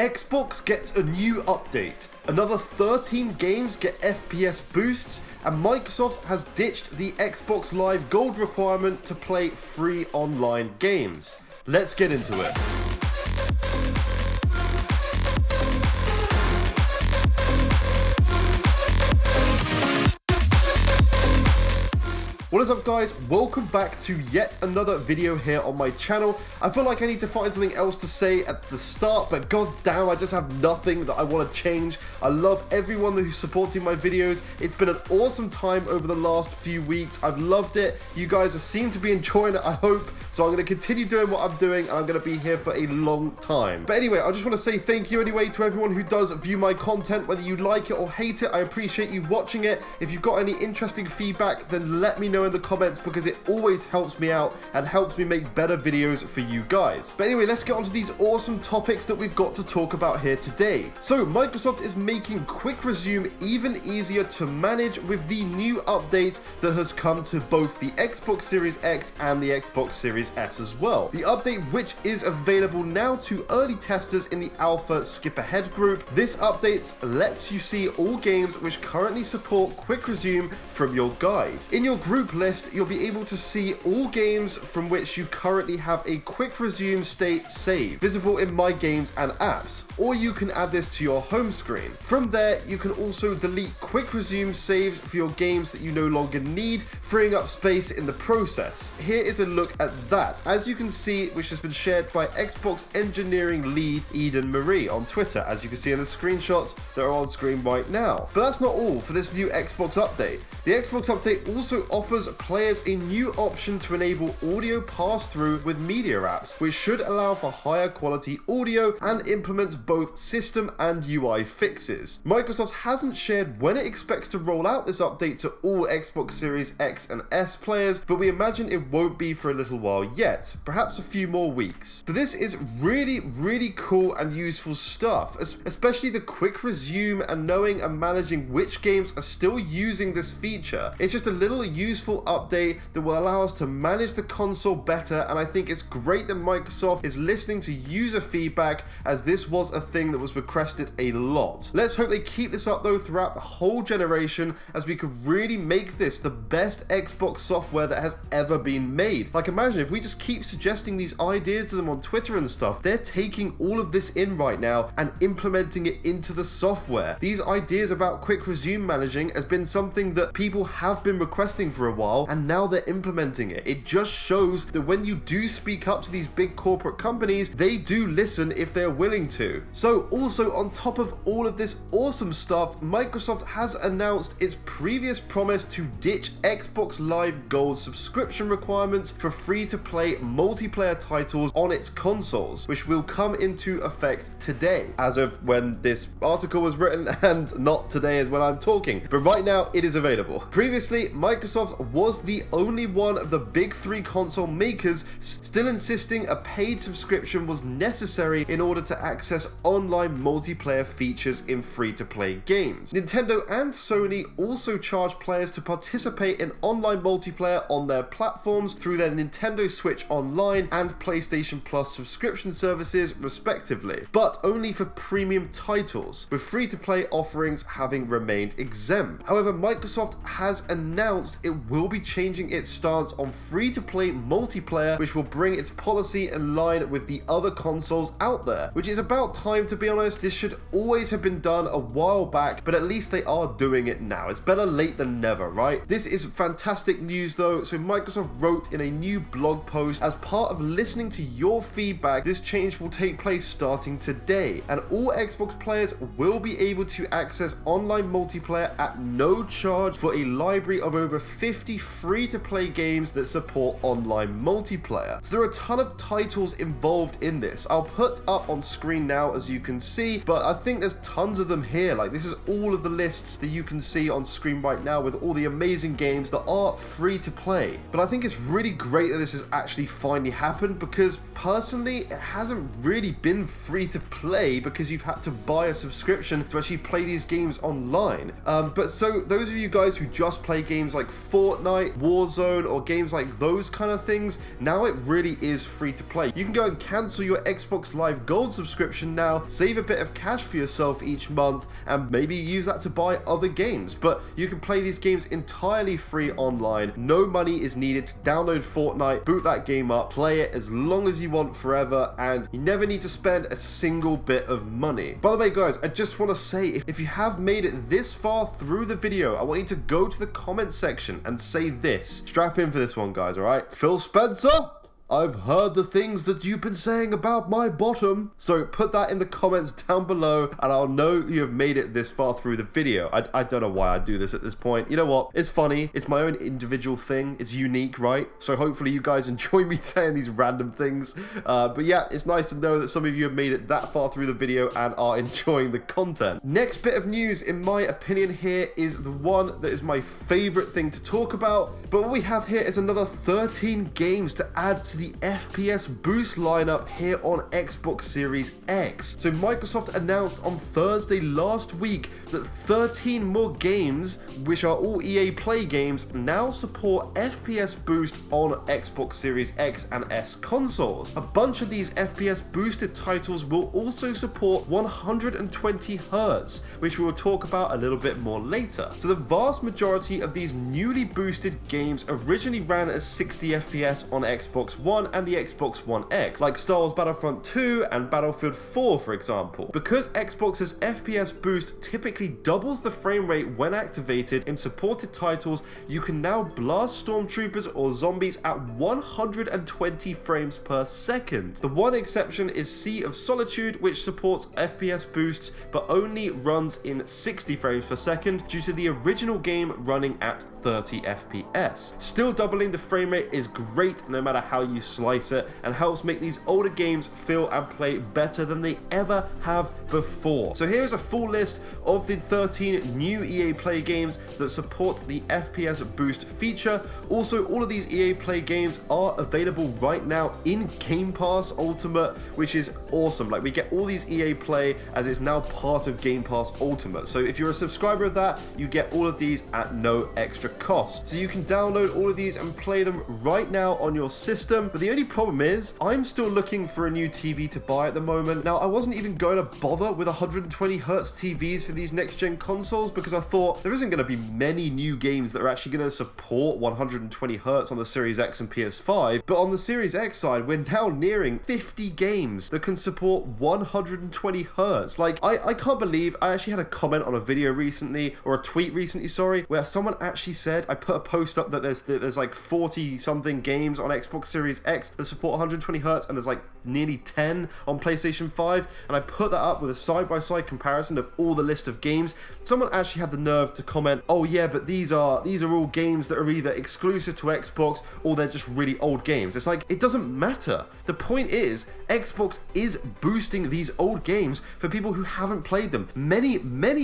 Xbox gets a new update, another 13 games get FPS boosts, and Microsoft has ditched the Xbox Live Gold requirement to play free online games. Let's get into it. What is up, guys? Welcome back to yet another video here on my channel. I feel like I need to find something else to say at the start, but god damn, I just have nothing that I want to change. I love everyone who's supporting my videos. It's been an awesome time over the last few weeks. I've loved it. You guys seem to be enjoying it, I hope. So I'm going to continue doing what I'm doing, and I'm going to be here for a long time. But anyway, I just want to say thank you anyway to everyone who does view my content, whether you like it or hate it. I appreciate you watching it. If you've got any interesting feedback, then let me know in the comments, because it always helps me out and helps me make better videos for you guys. But anyway, let's get on to these awesome topics that we've got to talk about here today. So Microsoft is making quick resume even easier to manage with the new update that has come to both the Xbox Series X and the Xbox Series S as well. The update, which is available now to early testers in the alpha skip ahead group. This update lets you see all games which currently support quick resume from your guide. In your group list, you'll be able to see all games from which you currently have a quick resume state saved, visible in My Games and Apps, or you can add this to your home screen. From there, you can also delete quick resume saves for your games that you no longer need, freeing up space in the process. Here is a look at that, as you can see, which has been shared by Xbox engineering lead Eden Marie on Twitter, as you can see in the screenshots that are on screen right now. But that's not all for this new Xbox update. The Xbox update also offers players a new option to enable audio pass-through with media apps, which should allow for higher quality audio and implements both system and UI fixes. Microsoft hasn't shared when it expects to roll out this update to all Xbox Series X and S players, but we imagine it won't be for a little while yet, perhaps a few more weeks. But this is really cool and useful stuff, especially the quick resume and knowing and managing which games are still using this feature. It's just a little useful update that will allow us to manage the console better, and I think it's great that Microsoft is listening to user feedback, as this was a thing that was requested a lot. Let's hope they keep this up though throughout the whole generation, as we could really make this the best Xbox software that has ever been made. Like, imagine if we just keep suggesting these ideas to them on Twitter and stuff. They're taking all of this in right now and implementing it into the software. These ideas about quick resume managing has been something that people have been requesting for a while, and now they're implementing it. It just shows that when you do speak up to these big corporate companies, they do listen if they're willing to. So also, on top of all of this awesome stuff, Microsoft has announced its previous promise to ditch Xbox Live Gold subscription requirements for free-to-play multiplayer titles on its consoles, which will come into effect today, as of when this article was written, and not today as when I'm talking, but right now it is available. Previously, Microsoft was the only one of the big three console makers still insisting a paid subscription was necessary in order to access online multiplayer features in free-to-play games. Nintendo and Sony also charge players to participate in online multiplayer on their platforms through their Nintendo Switch Online and PlayStation Plus subscription services, respectively, but only for premium titles, with free-to-play offerings having remained exempt. However, Microsoft has announced it will be changing its stance on free-to-play multiplayer, which will bring its policy in line with the other consoles out there, which is about time, to be honest. This should always have been done a while back, but at least they are doing it now. It's better late than never, right? This is fantastic news though. So Microsoft wrote in a new blog post, as part of listening to your feedback, this change will take place starting today, and all Xbox players will be able to access online multiplayer at no charge for a library of over 50 free-to-play games that support online multiplayer. So there are a ton of titles involved in this. I'll put up on screen now, as you can see, but I think there's tons of them here. Like, this is all of the lists that you can see on screen right now with all the amazing games that are free to play. But I think it's really great that this has actually finally happened, because personally, it hasn't really been free to play because you've had to buy a subscription to actually play these games online. But so those of you guys who just play games like Fortnite, Fortnite, Warzone, or games like those kind of things, now it really is free to play. You can go and cancel your Xbox Live Gold subscription now, save a bit of cash for yourself each month, and maybe use that to buy other games. But you can play these games entirely free online. No money is needed to download Fortnite, boot that game up, play it as long as you want forever, and you never need to spend a single bit of money. By the way, guys, I just want to say, if you have made it this far through the video, I want you to go to the comment section and say this. Strap in for this one, guys, all right? Phil Spencer, I've heard the things that you've been saying about my bottom. So put that in the comments down below and I'll know you have made it this far through the video. I don't know why I do this at this point. You know what? It's funny. It's my own individual thing. It's unique, right? So hopefully you guys enjoy me saying these random things. But yeah, it's nice to know that some of you have made it that far through the video and are enjoying the content. Next bit of news, in my opinion here, is the one that is my favorite thing to talk about. But what we have here is another 13 games to add to the FPS boost lineup here on Xbox Series X. So Microsoft announced on Thursday last week that 13 more games, which are all EA Play games, now support FPS boost on Xbox Series X and S consoles. A bunch of these FPS boosted titles will also support 120 Hz, which we will talk about a little bit more later. So the vast majority of these newly boosted games originally ran at 60 FPS on Xbox One and the Xbox One X, like Star Wars Battlefront 2 and Battlefield 4, for example. Because Xbox's FPS boost typically doubles the frame rate when activated in supported titles, you can now blast stormtroopers or zombies at 120 frames per second. The one exception is Sea of Solitude, which supports FPS boosts but only runs in 60 frames per second due to the original game running at 30 FPS. Still, doubling the frame rate is great no matter how you slice it, and helps make these older games feel and play better than they ever have before. So here's a full list of the 13 new EA Play games that support the FPS boost feature. Also, all of these EA Play games are available right now in Game Pass Ultimate, which is awesome. Like, we get all these EA Play as it's now part of Game Pass Ultimate. So if you're a subscriber of that, you get all of these at no extra cost. So you can download all of these and play them right now on your system. But the only problem is, I'm still looking for a new TV to buy at the moment. Now, I wasn't even going to bother with 120 Hz TVs for these next-gen consoles because I thought there isn't going to be many new games that are actually going to support 120 Hz on the Series X and PS5. But on the Series X side, we're now nearing 50 games that can support 120 Hz. Like, I can't believe, I actually had a comment on a video recently, or a tweet recently, sorry, where someone actually said, I put a post up that there's like 40 something games on Xbox Series X that support 120 Hz, and there's like nearly 10 on PlayStation 5, and I put that up with a side-by-side comparison of all the list of games. Someone actually had the nerve to comment, oh yeah, but these are all games that are either exclusive to Xbox or they're just really old games. It's like, it doesn't matter. The point is, Xbox is boosting these old games for people who haven't played them. Many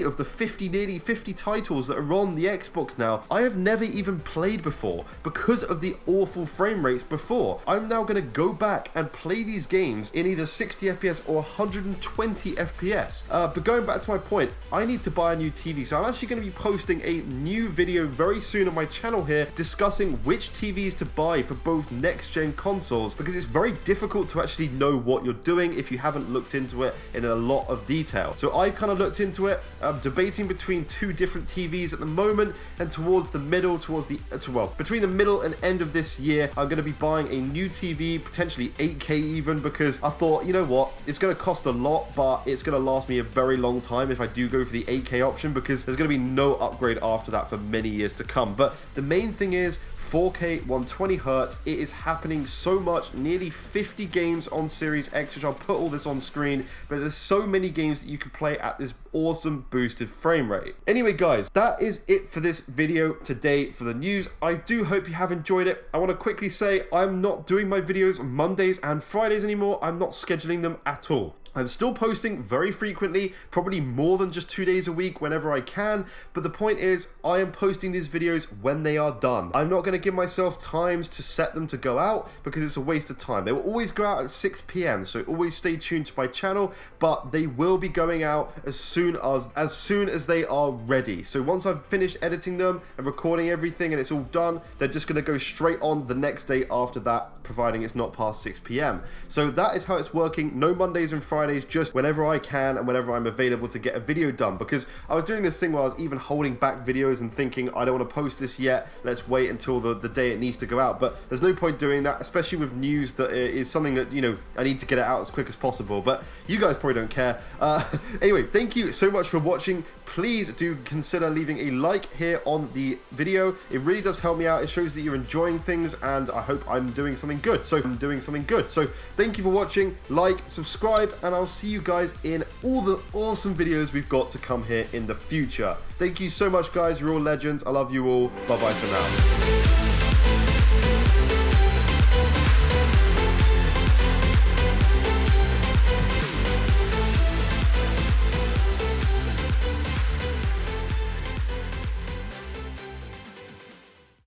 of the nearly 50 titles that are on the Xbox now, I have never even played before because of the awful frame rates before. I'm now going to go back and play these games in either 60 FPS or 120 FPS. But going back to my point, I need to buy a new TV, so I'm actually going to be posting a new video very soon on my channel here discussing which TVs to buy for both next-gen consoles, because it's very difficult to actually know what you're doing if you haven't looked into it in a lot of detail. So I've kind of looked into it. I'm debating between two different TVs at the moment, and towards the middle, between the middle and end of this year, I'm going to be buying a new TV, potentially 8K even, because I thought, you know what, it's going to cost a lot, but it's going to last me a very long time if I do go for the 8K option, because there's going to be no upgrade after that for many years to come. But the main thing is 4K 120 Hz. It is happening so much. Nearly 50 games on Series X, which I'll put all this on screen, but there's so many games that you can play at this awesome boosted frame rate. Anyway, guys, that is it for this video today for the news. I do hope you have enjoyed it. I want to quickly say I'm not doing my videos on Mondays and Fridays anymore. I'm not scheduling them at all. I'm still posting very frequently, probably more than just 2 days a week whenever I can, but the point is I am posting these videos when they are done. I'm not going to give myself times to set them to go out because it's a waste of time. They will always go out at 6 p.m, so always stay tuned to my channel, but they will be going out as soon as they are ready. So once I've finished editing them and recording everything and it's all done, they're just going to go straight on the next day after that, providing it's not past 6 p.m. So that is how it's working. No Mondays and Fridays, just whenever I can and whenever I'm available to get a video done, because I was doing this thing where I was even holding back videos and thinking I don't want to post this yet, let's wait until the day it needs to go out. But there's no point doing that, especially with news that is something that, you know, I need to get it out as quick as possible, but you guys probably don't care. Anyway, thank you so much for watching. Please do consider leaving a like here on the video. It really does help me out. It shows that you're enjoying things, and I hope I'm doing something good. So thank you for watching. Like, subscribe, and I'll see you guys in all the awesome videos we've got to come here in the future. Thank you so much, guys. You're all legends. I love you all. Bye bye for now.